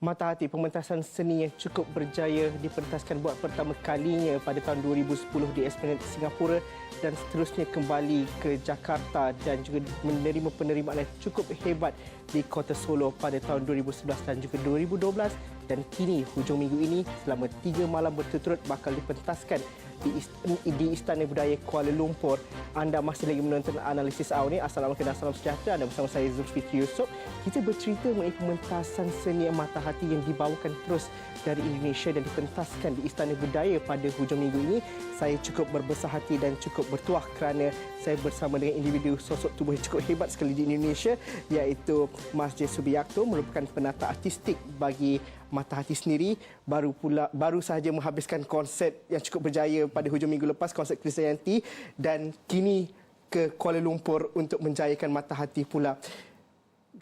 Mata Hati, pementasan seni yang cukup berjaya dipentaskan buat pertama kalinya pada tahun 2010 di Esplanade Singapura dan seterusnya kembali ke Jakarta dan juga menerima penerimaan yang cukup hebat di Kota Solo pada tahun 2011 dan juga 2012 dan kini hujung minggu ini selama 3 malam berturut-turut bakal dipentaskan di Istana Budaya Kuala Lumpur. Anda masih lagi menonton analisis awal ini. Assalamualaikum dan salam sejahtera. Anda bersama saya Zulfikri Yusof. Kita bercerita mengenai pementasan seni Mata Hati yang dibawakan terus dari Indonesia dan dipentaskan di Istana Budaya pada hujung minggu ini. Saya cukup berbesar hati dan cukup bertuah kerana saya bersama dengan individu sosok tubuh yang cukup hebat sekali di Indonesia, iaitu Mas J. Subiakto, merupakan penata artistik bagi Mata Hati sendiri. Baru sahaja menghabiskan konsert yang cukup berjaya pada hujung minggu lepas, konsert Krisdayanti, dan kini ke Kuala Lumpur untuk menjayakan Mata Hati pula.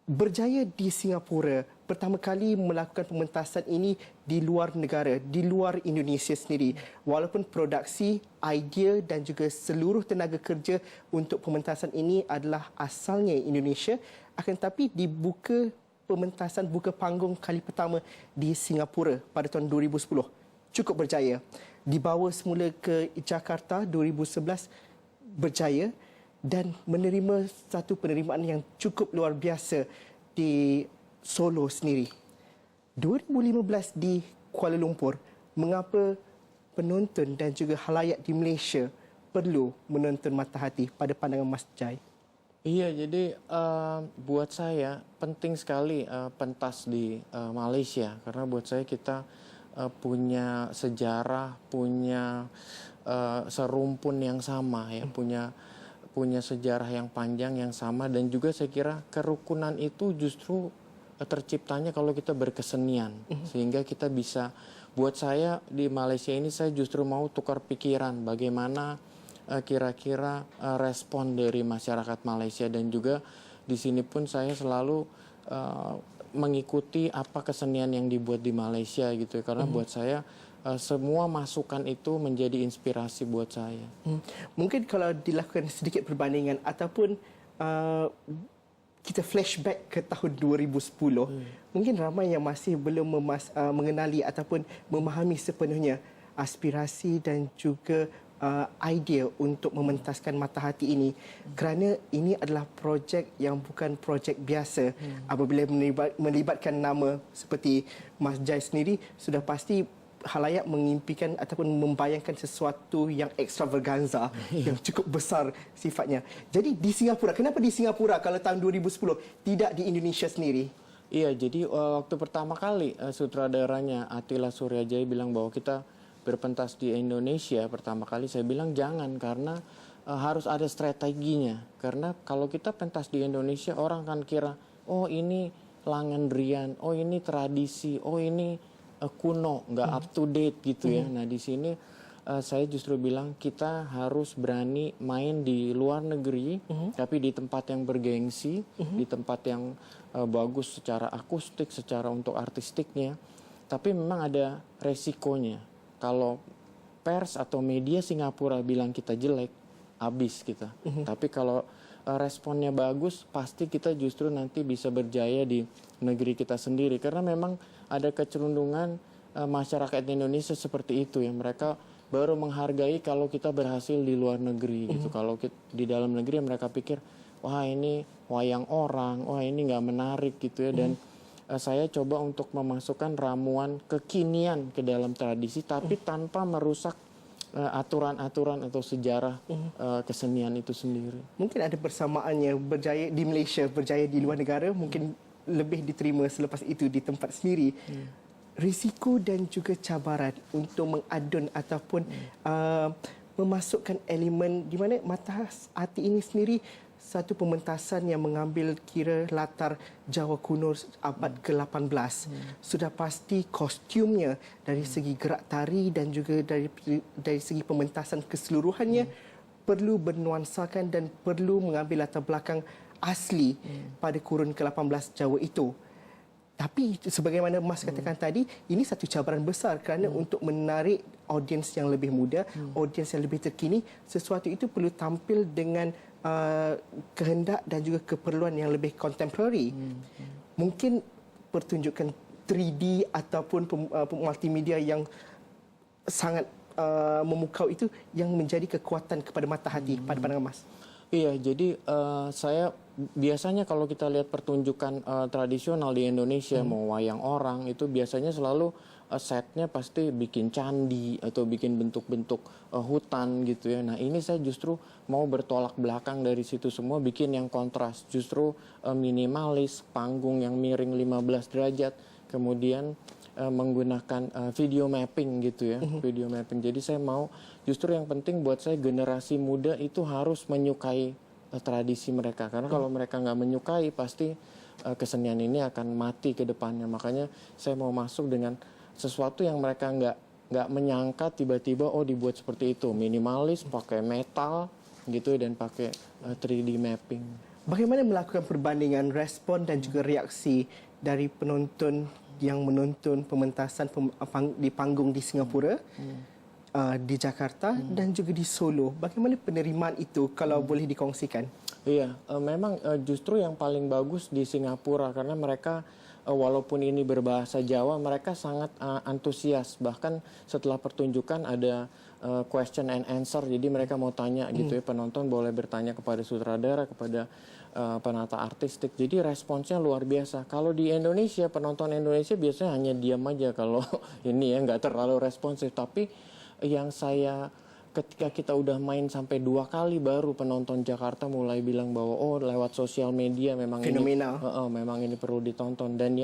Berjaya di Singapura, pertama kali melakukan pementasan ini di luar negara, di luar Indonesia sendiri. Walaupun produksi, idea dan juga seluruh tenaga kerja untuk pementasan ini adalah asalnya Indonesia, akan tetapi dibuka pementasan buka panggung kali pertama di Singapura pada tahun 2010. Cukup berjaya. Dibawa semula ke Jakarta 2011, berjaya dan menerima satu penerimaan yang cukup luar biasa di Solo sendiri. 2015 di Kuala Lumpur, mengapa penonton dan juga khalayak di Malaysia perlu menonton Mata Hati pada pandangan Mas Jai? Iya, jadi buat saya penting sekali pentas di Malaysia, karena buat saya kita punya sejarah, punya serumpun yang sama, ya, punya sejarah yang panjang yang sama, dan juga saya kira kerukunan itu justru terciptanya kalau kita berkesenian, sehingga kita bisa, buat saya di Malaysia ini saya justru mau tukar pikiran bagaimana kira-kira respon dari masyarakat Malaysia, dan juga di sini pun saya selalu mengikuti apa kesenian yang dibuat di Malaysia gitu ya, karena buat saya semua masukan itu menjadi inspirasi buat saya. Mungkin kalau dilakukan sedikit perbandingan ataupun kita flashback ke tahun 2010, mungkin ramai yang masih belum mengenali ataupun memahami sepenuhnya aspirasi dan juga idea untuk mementaskan Mata Hati ini, kerana ini adalah projek yang bukan projek biasa. Apabila melibatkan nama seperti Mas Jai sendiri, sudah pasti khalayak mengimpikan ataupun membayangkan sesuatu yang extravaganza, yang cukup besar sifatnya. Jadi di Singapura, kenapa di Singapura kalau tahun 2010 tidak di Indonesia sendiri? Iya, jadi waktu pertama kali sutradaranya Attila Suryajaya bilang bahwa kita berpentas di Indonesia, pertama kali saya bilang jangan, karena harus ada strateginya. Karena kalau kita pentas di Indonesia, orang akan kira, oh ini Langendrian, oh ini tradisi, oh ini kuno, nggak up to date gitu ya. Nah di sini saya justru bilang kita harus berani main di luar negeri, tapi di tempat yang bergengsi, di tempat yang bagus secara akustik, secara untuk artistiknya. Tapi memang ada resikonya. Kalau pers atau media Singapura bilang kita jelek, habis kita. Tapi kalau responnya bagus, pasti kita justru nanti bisa berjaya di negeri kita sendiri. Karena memang ada kecenderungan masyarakat Indonesia seperti itu ya. Mereka baru menghargai kalau kita berhasil di luar negeri gitu. Kalau di dalam negeri mereka pikir, wah ini wayang orang, wah ini nggak menarik gitu ya. Dan saya coba untuk memasukkan ramuan kekinian ke dalam tradisi, tapi tanpa merusak aturan-aturan atau sejarah kesenian itu sendiri. Mungkin ada persamaannya, berjaya di Malaysia, berjaya di luar negara, mungkin lebih diterima selepas itu di tempat sendiri. Risiko dan juga cabaran untuk mengadun ataupun memasukkan elemen di mana Mata Hati ini sendiri satu pementasan yang mengambil kira latar Jawa kuno abad ke-18. Sudah pasti kostumnya dari segi gerak tari dan juga dari segi pementasan keseluruhannya perlu bernuansakan dan perlu mengambil latar belakang asli pada kurun ke-18 Jawa itu. Tapi sebagaimana Mas katakan tadi, ini satu cabaran besar kerana untuk menarik audiens yang lebih muda, audiens yang lebih terkini, sesuatu itu perlu tampil dengan kehendak dan juga keperluan yang lebih contemporary. Mungkin pertunjukan 3D ataupun multimedia yang sangat memukau itu yang menjadi kekuatan kepada mata hati pada pandangan Mas? Iya, jadi saya biasanya kalau kita lihat pertunjukan tradisional di Indonesia, mau wayang orang, itu biasanya selalu setnya pasti bikin candi atau bikin bentuk-bentuk hutan gitu ya. Nah ini saya justru mau bertolak belakang dari situ semua, bikin yang kontras, justru minimalis, panggung yang miring 15 derajat, kemudian menggunakan video mapping gitu ya, video mapping. Jadi saya mau justru yang penting buat saya generasi muda itu harus menyukai tradisi mereka, karena kalau mereka nggak menyukai pasti kesenian ini akan mati ke depannya. Makanya saya mau masuk dengan sesuatu yang mereka nggak menyangka, tiba-tiba oh dibuat seperti itu, minimalis, pakai metal gitu dan pakai 3D mapping. Bagaimana melakukan perbandingan respon dan juga reaksi dari penonton yang menonton pementasan di panggung di Singapura, di Jakarta dan juga di Solo? Bagaimana penerimaan itu kalau boleh dikongsikan? Iya, memang justru yang paling bagus di Singapura karena mereka walaupun ini berbahasa Jawa, mereka sangat antusias. Bahkan setelah pertunjukan ada question and answer, jadi mereka mau tanya gitu ya, penonton boleh bertanya kepada sutradara, kepada penata artistik. Jadi responsnya luar biasa. Kalau di Indonesia, penonton Indonesia biasanya hanya diam aja kalau ini ya, nggak terlalu responsif. Tapi yang saya ketika kita udah main sampai 2 kali baru penonton Jakarta mulai bilang bahwa oh lewat sosial media memang fenomenal. Memang ini perlu ditonton. Dan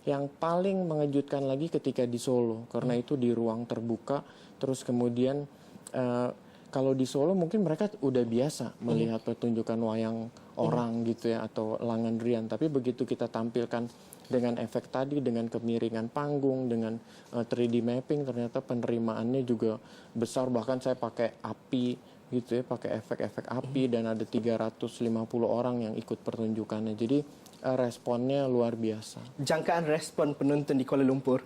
yang paling mengejutkan lagi ketika di Solo, karena itu di ruang terbuka, terus kemudian kalau di Solo mungkin mereka udah biasa melihat pertunjukan wayang orang gitu ya, atau Langendrian. Tapi begitu kita tampilkan dengan efek tadi, dengan kemiringan panggung, dengan 3D mapping, ternyata penerimaannya juga besar. Bahkan saya pakai api gitu ya, pakai efek-efek api, dan ada 350 orang yang ikut pertunjukannya. Jadi responnya luar biasa. Jangkaan respon penonton di Kuala Lumpur?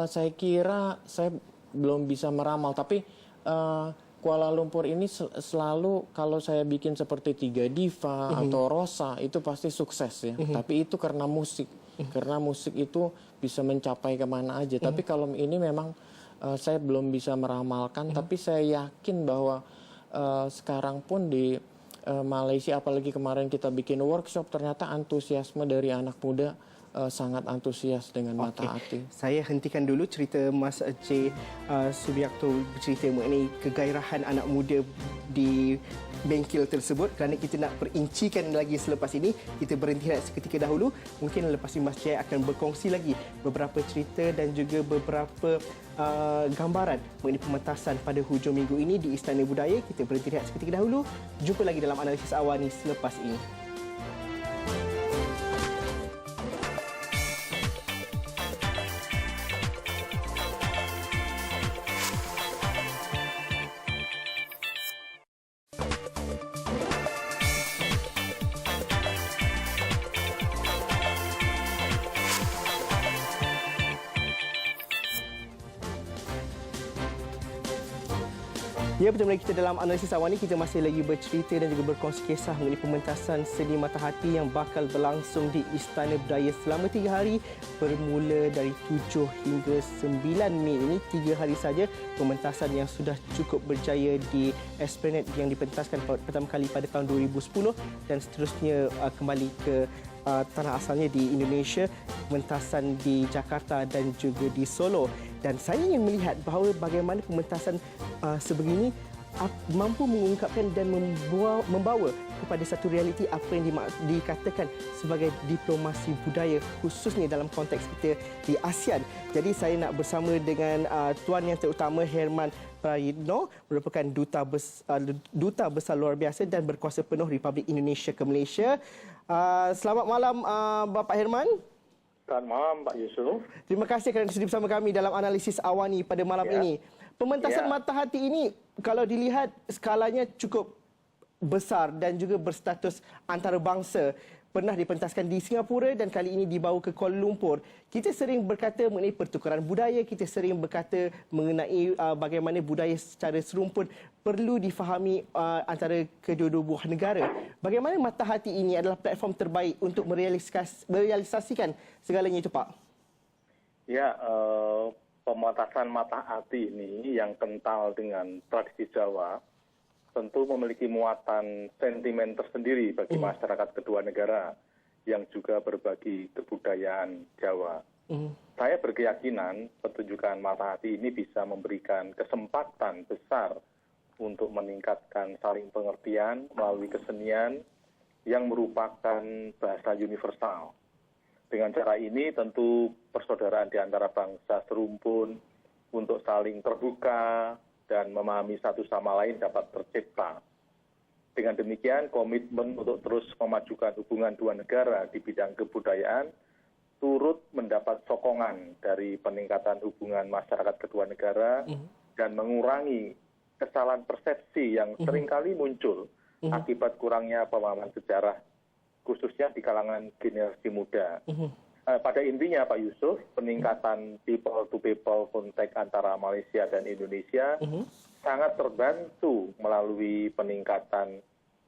Saya kira saya belum bisa meramal, tapi Kuala Lumpur ini selalu kalau saya bikin seperti Tiga Diva atau Rosa itu pasti sukses ya. Tapi itu karena musik. Karena musik itu bisa mencapai kemana aja. Tapi kalau ini memang saya belum bisa meramalkan. Tapi saya yakin bahwa sekarang pun di Malaysia, apalagi kemarin kita bikin workshop, ternyata antusiasme dari anak muda sangat antusias dengan mata hati. Saya hentikan dulu cerita Mas J. Subiakto bercerita mengenai kegairahan anak muda di bengkel tersebut, kerana kita nak perincikan lagi selepas ini. Kita berhenti seketika dahulu. Mungkin lepas ini Mas J akan berkongsi lagi beberapa cerita dan juga beberapa gambaran mengenai pementasan pada hujung minggu ini di Istana Budaya. Kita berhenti seketika dahulu. Jumpa lagi dalam analisis awal ini selepas ini. Ya, bersama kita dalam analisis awal ini, kita masih lagi bercerita dan juga berkongsi kisah mengenai pementasan seni mata hati yang bakal berlangsung di Istana Budaya selama 3 hari, bermula dari 7 hingga 9 Mei ini. 3 hari saja pementasan yang sudah cukup berjaya di Esplanade yang dipentaskan pertama kali pada tahun 2010 dan seterusnya kembali ke tanah asalnya di Indonesia, pementasan di Jakarta dan juga di Solo. Dan saya ingin melihat bahawa bagaimana pementasan sebegini mampu mengungkapkan dan membawa kepada satu realiti apa yang dikatakan sebagai diplomasi budaya, khususnya dalam konteks kita di ASEAN. Jadi saya nak bersama dengan Tuan Yang Terutama Herman Prayitno, merupakan duta besar luar biasa dan berkuasa penuh Republik Indonesia ke Malaysia. Selamat malam Bapak Herman. Selamat malam Pak Yusuf. Terima kasih kerana sudi bersama kami dalam analisis Awani pada malam ini. Pementasan mata hati ini kalau dilihat skalanya cukup besar dan juga berstatus antarabangsa. pernah dipentaskan di Singapura dan kali ini dibawa ke Kuala Lumpur. Kita sering berkata mengenai pertukaran budaya, kita sering berkata mengenai bagaimana budaya secara serumpun perlu difahami antara kedua-dua buah negara. Bagaimana Mata Hati ini adalah platform terbaik untuk merealisasikan segalanya itu, Pak? Ya, pematasan Mata Hati ini yang kental dengan tradisi Jawa tentu memiliki muatan sentimen tersendiri bagi masyarakat kedua negara yang juga berbagi kebudayaan Jawa. Saya berkeyakinan pertunjukan Mata Hati ini bisa memberikan kesempatan besar untuk meningkatkan saling pengertian melalui kesenian yang merupakan bahasa universal. Dengan cara ini tentu persaudaraan di antara bangsa serumpun untuk saling terbuka dan memahami satu sama lain dapat tercipta. Dengan demikian, komitmen untuk terus memajukan hubungan dua negara di bidang kebudayaan turut mendapat sokongan dari peningkatan hubungan masyarakat kedua negara dan mengurangi kesalahan persepsi yang seringkali muncul akibat kurangnya pemahaman sejarah, khususnya di kalangan generasi muda. Pada intinya Pak Yusuf, peningkatan people-to-people kontak antara Malaysia dan Indonesia sangat terbantu melalui peningkatan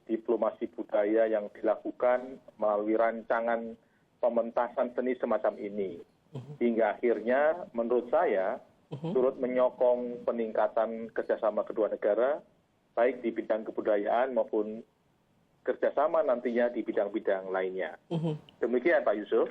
diplomasi budaya yang dilakukan melalui rancangan pementasan seni semacam ini. Hingga akhirnya menurut saya turut menyokong peningkatan kerjasama kedua negara, baik di bidang kebudayaan maupun kerjasama nantinya di bidang-bidang lainnya. Demikian Pak Yusuf.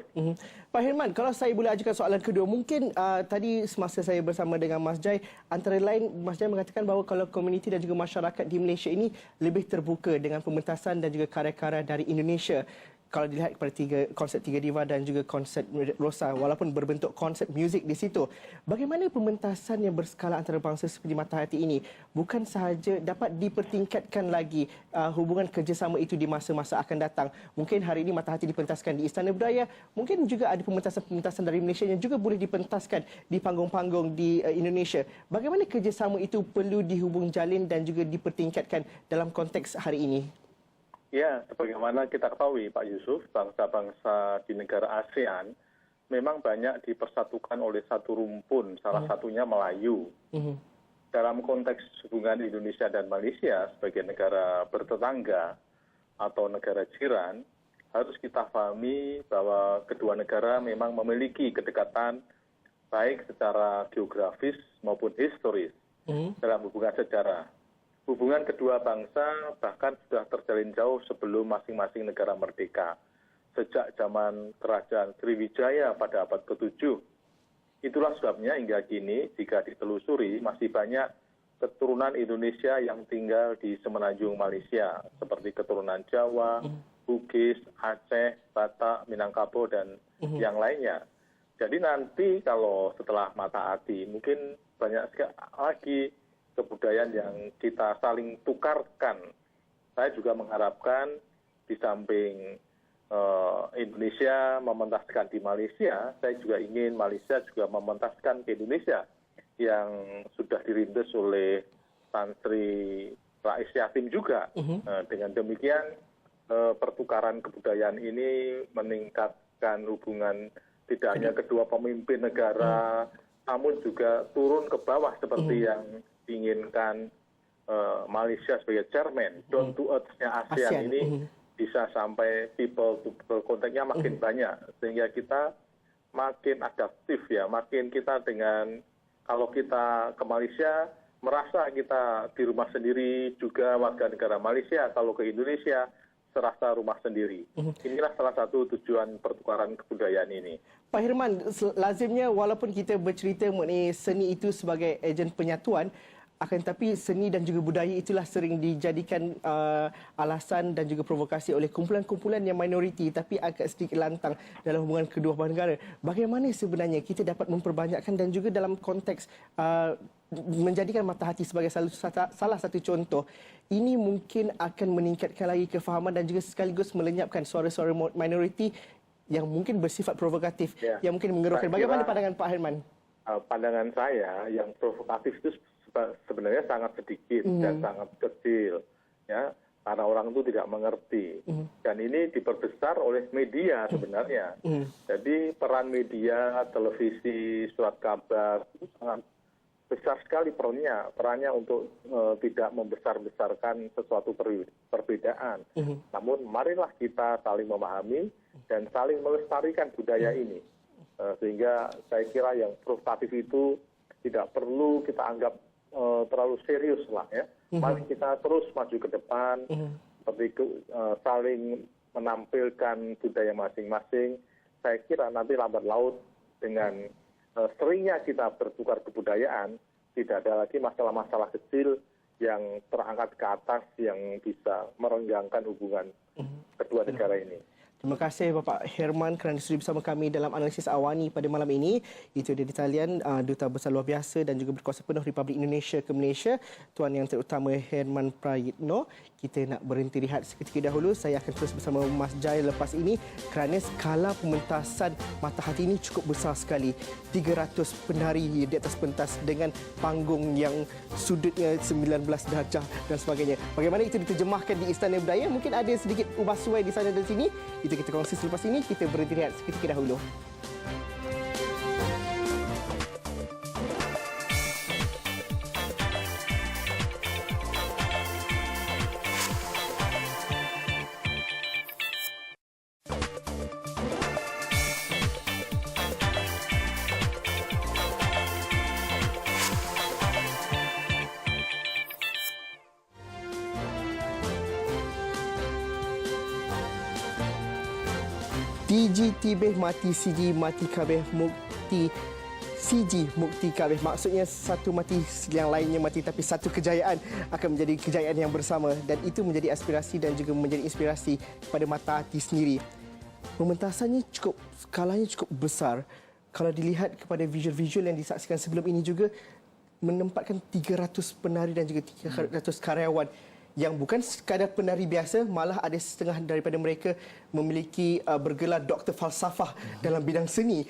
Pak Hirman, kalau saya boleh ajukan soalan kedua, mungkin tadi semasa saya bersama dengan Mas Jai, antara lain Mas Jai mengatakan bahawa kalau komuniti dan juga masyarakat di Malaysia ini lebih terbuka dengan pementasan dan juga karya-karya dari Indonesia. Kalau dilihat kepada konsep Tiga Diva dan juga konsep Rosa, walaupun berbentuk konsep muzik di situ, bagaimana pementasan yang berskala antarabangsa seperti Mata Hati ini bukan sahaja dapat dipertingkatkan lagi hubungan kerjasama itu di masa-masa akan datang. Mungkin hari ini Mata Hati dipentaskan di Istana Budaya, mungkin juga ada pementasan-pementasan dari Malaysia yang juga boleh dipentaskan di panggung-panggung di Indonesia. Bagaimana kerjasama itu perlu dihubung jalin dan juga dipertingkatkan dalam konteks hari ini? Ya, sebagaimana kita ketahui Pak Yusuf, bangsa-bangsa di negara ASEAN memang banyak dipersatukan oleh satu rumpun, salah satunya Melayu. Dalam konteks hubungan Indonesia dan Malaysia sebagai negara bertetangga atau negara jiran, harus kita pahami bahwa kedua negara memang memiliki kedekatan baik secara geografis maupun historis dalam hubungan sejarah. Hubungan kedua bangsa bahkan sudah terjalin jauh sebelum masing-masing negara merdeka. Sejak zaman Kerajaan Sriwijaya pada abad ke-7. Itulah sebabnya hingga kini jika ditelusuri masih banyak keturunan Indonesia yang tinggal di semenanjung Malaysia. Seperti keturunan Jawa, Bugis, Aceh, Batak, Minangkabau, dan yang lainnya. Jadi nanti kalau setelah Mata Hati mungkin banyak sekali lagi kebudayaan yang kita saling tukarkan. Saya juga mengharapkan di samping Indonesia mementaskan di Malaysia, saya juga ingin Malaysia juga mementaskan ke Indonesia yang sudah dirintis oleh Tan Sri Rais Yasin juga. Dengan demikian pertukaran kebudayaan ini meningkatkan hubungan tidak hanya kedua pemimpin negara, namun juga turun ke bawah seperti yang diinginkan Malaysia sebagai chairman. Down to earth-nya ASEAN ini bisa sampai people to people kontaknya makin banyak. Sehingga kita makin adaptif ya, makin kita dengan, kalau kita ke Malaysia, merasa kita di rumah sendiri, juga warga negara Malaysia, kalau ke Indonesia, serasa rumah sendiri. Inilah salah satu tujuan pertukaran kebudayaan ini. Pak Hirman, lazimnya walaupun kita bercerita mengenai seni itu sebagai ejen penyatuan, akan tetapi seni dan juga budaya itulah sering dijadikan alasan dan juga provokasi oleh kumpulan-kumpulan yang minoriti tapi agak sedikit lantang dalam hubungan kedua belah negara. Bagaimana sebenarnya kita dapat memperbanyakkan dan juga dalam konteks menjadikan Mata Hati sebagai salah satu contoh, ini mungkin akan meningkatkan lagi kefahaman dan juga sekaligus melenyapkan suara-suara minoriti yang mungkin bersifat provokatif, yang mungkin mengeruhkan. Bagaimana pandangan Pak Hirman? Pandangan saya yang provokatif itu sebenarnya sangat sedikit dan sangat kecil. Ya, karena orang itu tidak mengerti. Dan ini diperbesar oleh media sebenarnya. Jadi peran media, televisi, surat kabar itu sangat besar sekali perannya untuk tidak membesar-besarkan sesuatu perbedaan. Namun marilah kita saling memahami dan saling melestarikan budaya ini. Sehingga saya kira yang provokatif itu tidak perlu kita anggap terlalu serius lah ya. Mari kita terus maju ke depan, seperti saling menampilkan budaya masing-masing. Saya kira nanti lambat laut dengan seringnya kita bertukar kebudayaan, tidak ada lagi masalah-masalah kecil yang terangkat ke atas yang bisa merenggangkan hubungan kedua negara ini. Terima kasih Bapak Herman kerana sudi bersama kami dalam analisis Awani pada malam ini. Itu dia di talian Duta Besar Luar Biasa dan juga berkuasa penuh Republik Indonesia ke Malaysia, Tuan Yang Terutama Herman Prayitno. Kita nak berhenti rehat seketika dahulu. Saya akan terus bersama Mas Jai lepas ini kerana skala pementasan Mata Hati ini cukup besar sekali. 300 penari di atas pentas dengan panggung yang sudutnya 19 darjah dan sebagainya. Bagaimana itu diterjemahkan di Istana Budaya? Mungkin ada sedikit ubah suai di sana dan sini. Itu kita kongsi selepas ini. Kita berhenti rehat seketika dahulu. DG tibeh mati CG mati kabeh mukti CG mukti kabeh. Maksudnya satu mati yang lainnya mati, tapi satu kejayaan akan menjadi kejayaan yang bersama, dan itu menjadi aspirasi dan juga menjadi inspirasi kepada Mata Hati sendiri. Pementasannya skalanya cukup besar. Kalau dilihat kepada visual-visual yang disaksikan sebelum ini juga menempatkan 300 penari dan juga 300 karyawan yang bukan sekadar penari biasa, malah ada setengah daripada mereka memiliki bergelar doktor falsafah dalam bidang seni.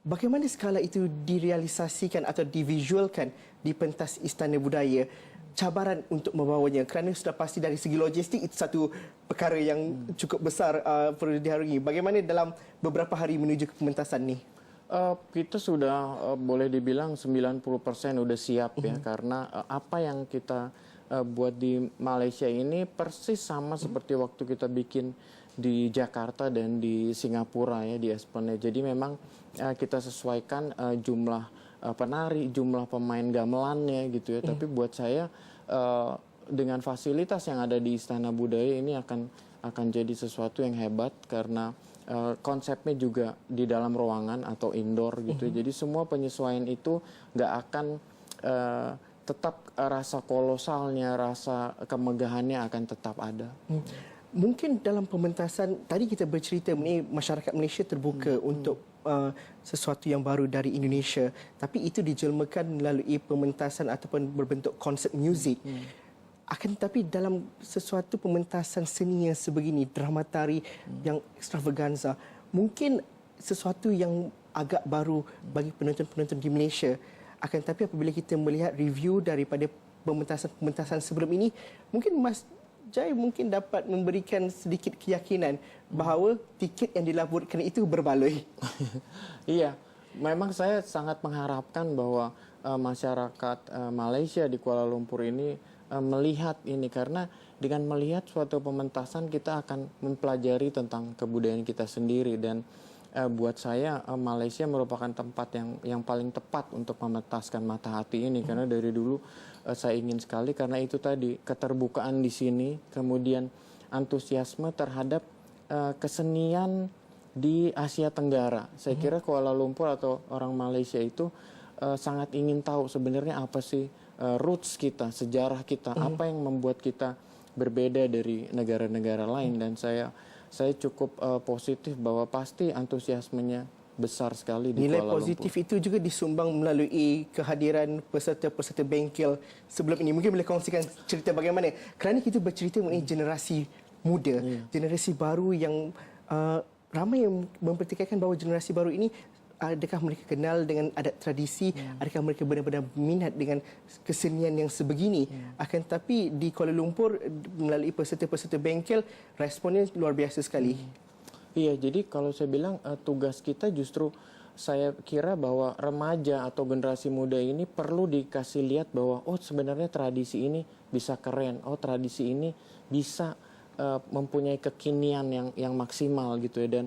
Bagaimana skala itu direalisasikan atau divisualkan di pentas Istana Budaya? Cabaran untuk membawanya, kerana sudah pasti dari segi logistik itu satu perkara yang cukup besar perlu diharungi. Bagaimana dalam beberapa hari menuju ke pementasan ni? Kita sudah boleh dibilang 90% sudah siap ya, karena apa yang kita buat di Malaysia ini persis sama seperti waktu kita bikin di Jakarta dan di Singapura ya, di Esplanade. Jadi memang kita sesuaikan jumlah penari, jumlah pemain gamelannya gitu ya. Tapi buat saya dengan fasilitas yang ada di Istana Budaya ini akan jadi sesuatu yang hebat, karena konsepnya juga di dalam ruangan atau indoor gitu. Jadi semua penyesuaian itu nggak akan tetap rasa kolosalnya, rasa kemegahannya akan tetap ada. Mungkin dalam pementasan tadi kita bercerita mengenai masyarakat Malaysia terbuka untuk sesuatu yang baru dari Indonesia, tapi itu dijelmakan melalui pementasan ataupun berbentuk konsert muzik. Akan tetapi dalam sesuatu pementasan seni yang sebegini, drama tari yang extravaganza, mungkin sesuatu yang agak baru bagi penonton-penonton di Malaysia. Akan tetapi apabila kita melihat review daripada pementasan sebelum ini, mungkin Mas Jai mungkin dapat memberikan sedikit keyakinan bahawa tiket yang dilaburkan itu berbaloi. Iya, memang saya sangat mengharapkan bahwa masyarakat Malaysia di Kuala Lumpur ini melihat ini, karena dengan melihat suatu pementasan kita akan mempelajari tentang kebudayaan kita sendiri. Dan buat saya Malaysia merupakan tempat yang paling tepat untuk memetaskan Mata Hati ini, karena dari dulu saya ingin sekali, karena itu tadi keterbukaan di sini, kemudian antusiasme terhadap kesenian di Asia Tenggara. Saya kira Kuala Lumpur atau orang Malaysia itu sangat ingin tahu sebenarnya apa sih roots kita, sejarah kita, apa yang membuat kita berbeda dari negara-negara lain. Dan saya cukup positif bahwa pasti antusiasmenya besar sekali di Nilai Kuala Lumpur. positif itu juga disumbang melalui kehadiran peserta-peserta bengkel sebelum ini. Mungkin boleh kongsikan cerita bagaimana? Kerana kita bercerita mengenai generasi muda, generasi baru yang ramai yang mempertikaikan bahawa generasi baru ini adakah mereka kenal dengan adat tradisi, adakah mereka benar-benar minat dengan kesenian yang sebegini. Akan tetapi di Kuala Lumpur melalui peserta-peserta bengkel, responnya luar biasa sekali. Iya, jadi kalau saya bilang tugas kita justru saya kira bahwa remaja atau generasi muda ini perlu dikasih lihat bahwa sebenarnya tradisi ini bisa keren, tradisi ini bisa mempunyai kekinian yang maksimal gitu ya. Dan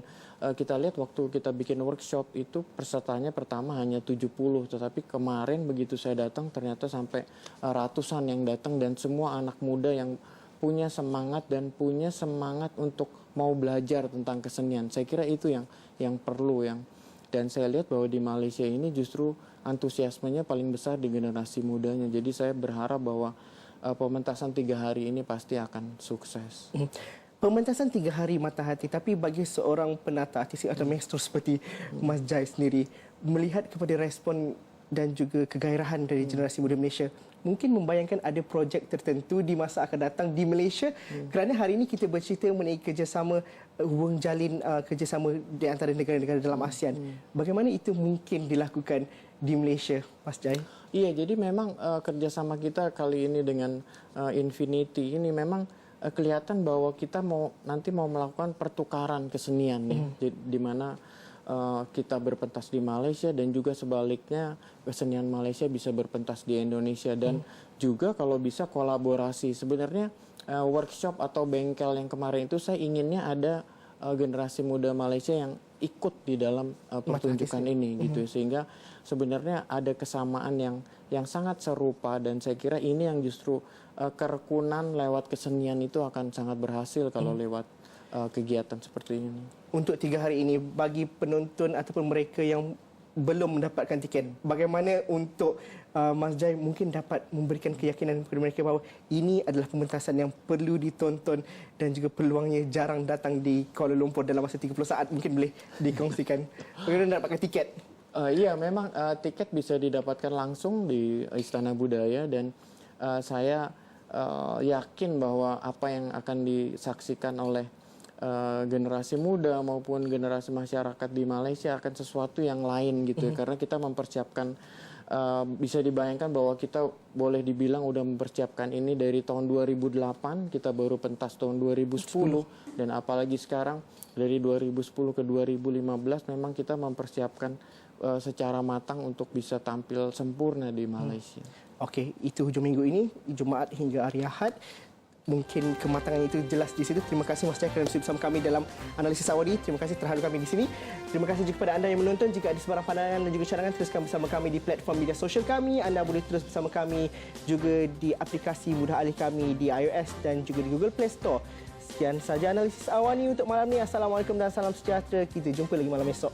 kita lihat waktu kita bikin workshop itu pesertanya pertama hanya 70, tetapi kemarin begitu saya datang ternyata sampai ratusan yang datang, dan semua anak muda yang punya semangat dan punya semangat untuk mau belajar tentang kesenian. Saya kira itu yang perlu, dan saya lihat bahwa di Malaysia ini justru antusiasmenya paling besar di generasi mudanya. Jadi saya berharap bahwa pementasan 3 hari ini pasti akan sukses. Pementasan 3 hari mata hati, tapi bagi seorang penata artistik atau maestro seperti Mas Jai sendiri, melihat kepada respon dan juga kegairahan dari generasi muda Malaysia, mungkin membayangkan ada projek tertentu di masa akan datang di Malaysia, kerana hari ini kita bercerita mengenai kerjasama, hubung jalin kerjasama di antara negara-negara dalam ASEAN. Bagaimana itu mungkin dilakukan di Malaysia, Mas Jai? Iya, jadi memang kerjasama kita kali ini dengan Infinity ini memang kelihatan bahwa kita nanti mau melakukan pertukaran kesenian nih, di mana kita berpentas di Malaysia dan juga sebaliknya kesenian Malaysia bisa berpentas di Indonesia, dan juga kalau bisa kolaborasi. Sebenarnya workshop atau bengkel yang kemarin itu saya inginnya ada generasi muda Malaysia yang ikut di dalam pertunjukan ini gitu, sehingga sebenarnya ada kesamaan yang sangat serupa, dan saya kira ini yang justru kerukunan lewat kesenian itu akan sangat berhasil kalau lewat kegiatan seperti ini. Untuk 3 hari ini, bagi penonton ataupun mereka yang belum mendapatkan tiket, bagaimana untuk Mas Jai mungkin dapat memberikan keyakinan kepada mereka bahawa ini adalah pementasan yang perlu ditonton dan juga peluangnya jarang datang di Kuala Lumpur dalam masa 30 saat, mungkin boleh dikongsikan bagaimana mendapatkan tiket? Iya, memang tiket bisa didapatkan langsung di Istana Budaya, dan saya yakin bahwa apa yang akan disaksikan oleh generasi muda maupun generasi masyarakat di Malaysia akan sesuatu yang lain gitu ya, karena kita mempersiapkan, bisa dibayangkan bahwa kita boleh dibilang udah mempersiapkan ini dari tahun 2008, kita baru pentas tahun 2010, dan apalagi sekarang dari 2010 ke 2015 memang kita mempersiapkan secara matang untuk bisa tampil sempurna di Malaysia. Okey, itu hujung minggu ini, Jumaat hingga hari Ahad. Mungkin kematangan itu jelas di situ. Terima kasih Mas Jai kerana bersama kami dalam analisis awal ini. Terima kasih terhadap kami di sini. Terima kasih juga kepada anda yang menonton. Jika ada sebarang pandangan dan juga cadangan, teruskan bersama kami di platform media sosial kami. Anda boleh terus bersama kami juga di aplikasi mudah alih kami di iOS dan juga di Google Play Store. Sekian saja analisis awal ini untuk malam ini. Assalamualaikum dan salam sejahtera. Kita jumpa lagi malam esok.